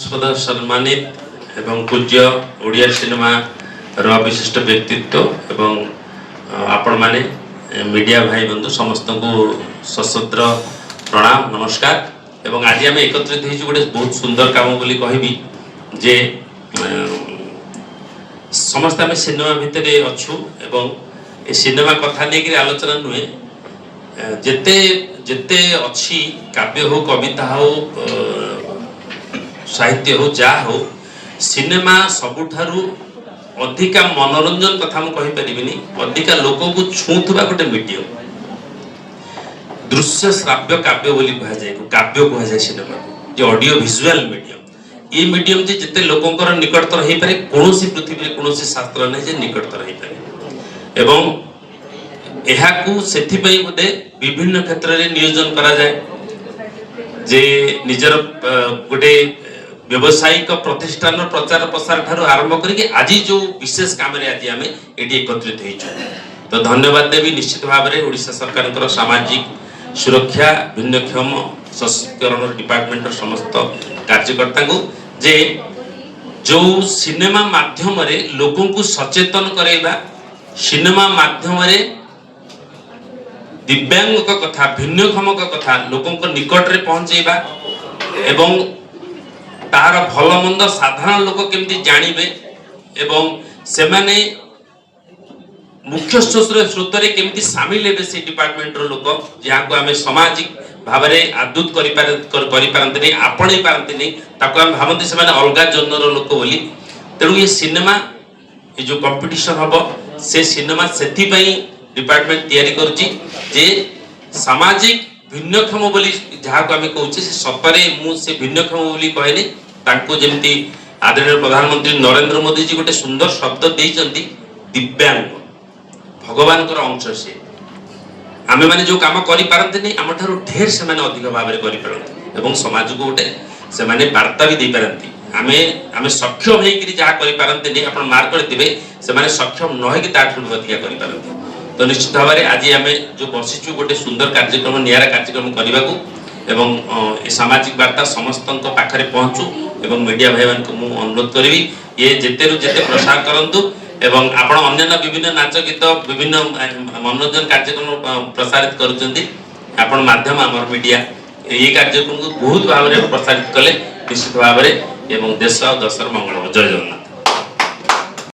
विश्वास्पद सम्मानित एवं पूज्य ओडिया सिनेमा विशिष्ट व्यक्तित्व एवं आपण माने मीडिया भाई बंधु समस्त को सशस्त्र प्रणाम नमस्कार। एवं आज आम एकत्रित गोटे बहुत सुंदर काम बोली कहबी जे समस्त आम सिनेमा भितर अच्छू एवं ए सिनेमा कथा नहीं आलोचना नुहे जेते जेते अच्छी काव्य हो कविता हो साहित्य हो जा हो सिनेमा सबुठारु अधिका मनोरंजन कथा मु कहि परिबिनी अधिका लोक को छुथुबा गोटे मीडियम दृश्य श्राव्य काव्य बोली कहा जाए काव्य कहा जाए सिनेमा जे ऑडियो विजुअल मीडियम ये मीडियम जे जते लोकंकर निकटतर हे पारे कोनोसी पृथ्वी रे कोनोसी शास्त्र नै जे निकटतर हे पारे एवं एहा को सेथि पई बोधे विभिन्न क्षेत्र रे नियोजन करा जाए जे निजर गोटे व्यवसायिक प्रतिष्ठान प्रचार प्रसार ठारू आरंभ करके आज जो विशेष काम रे आज आमे एटी एकत्रित होइछु तो धन्यवाद देवी निश्चित भाव रे ओडिशा सरकार सामाजिक सुरक्षा भिन्नक्षम सशक्तिकरण डिपार्टमेंट समस्त कार्यकर्ता को जे जो सिनेमा माध्यम रे लोगों को सचेतन करेबा सिनेमा माध्यम रे दिव्यांग कथा भिन्नक्षम कथा लोगों को निकट रे पहुंचेबा एवं तार भल मंद साधारण लोक केमती जानिबे एवं सेमाने मुख्य स्रोत रे केमती शामिल हेबे से डिपार्टमेंट रो लोक जहाँ को आमे सामाजिक भाव में आदृत करि पारंते नहीं आपणे पारंते नहीं ताको हम भावंती से माने अलगा जन्म रो लोक बोली तेणु ये सिनेमा ये जो कंपटीशन हबो से सिनेमा सेथि पई डिपार्टमेंट तैयारी करूची जे सामाजिक भिन्नक्षम बोली जहाँ को आमे कहूचे से सतरे मु से भिन्नक्षम बोली कहने तांको जेमती आदरणीय प्रधानमंत्री नरेंद्र मोदी जी गोटे सुंदर शब्द देइचंती दिव्यांग भगवान कर अंश से आमे माने जो काम करि पारंते नहीं आम ठारो ढेर से माने अधिक भाव में करि पारंते एवं समाज को गोटे से माने वार्ता भी दे पारंती आमे आमे सक्षम हे कि जहाँ करि पारंते नहीं आपण मार्क करथिबे से माने सक्षम न हे कि ताठु अधिक करि पारंते तो निश्चित भाव में आज आम जो बसीचु गोटे सुंदर कार्यक्रम निरा कार्यक्रम करने को एवं सामाजिक वार्ता समस्त पाखरे पहुंचू एवं मीडिया भाई मान को मु अनुरोध करी ये जेते रु जेते प्रसार करंतु एवं आपण अन्य विभिन्न नाच गीत विभिन्न मनोरंजन कार्यक्रम प्रसारित करुचंती आपण माध्यम हमर मीडिया ये कार्यक्रम को बहुत भाव में प्रसारित कले निश्चित भाव में एवं देश दशर मंगल जय जगन्नाथ।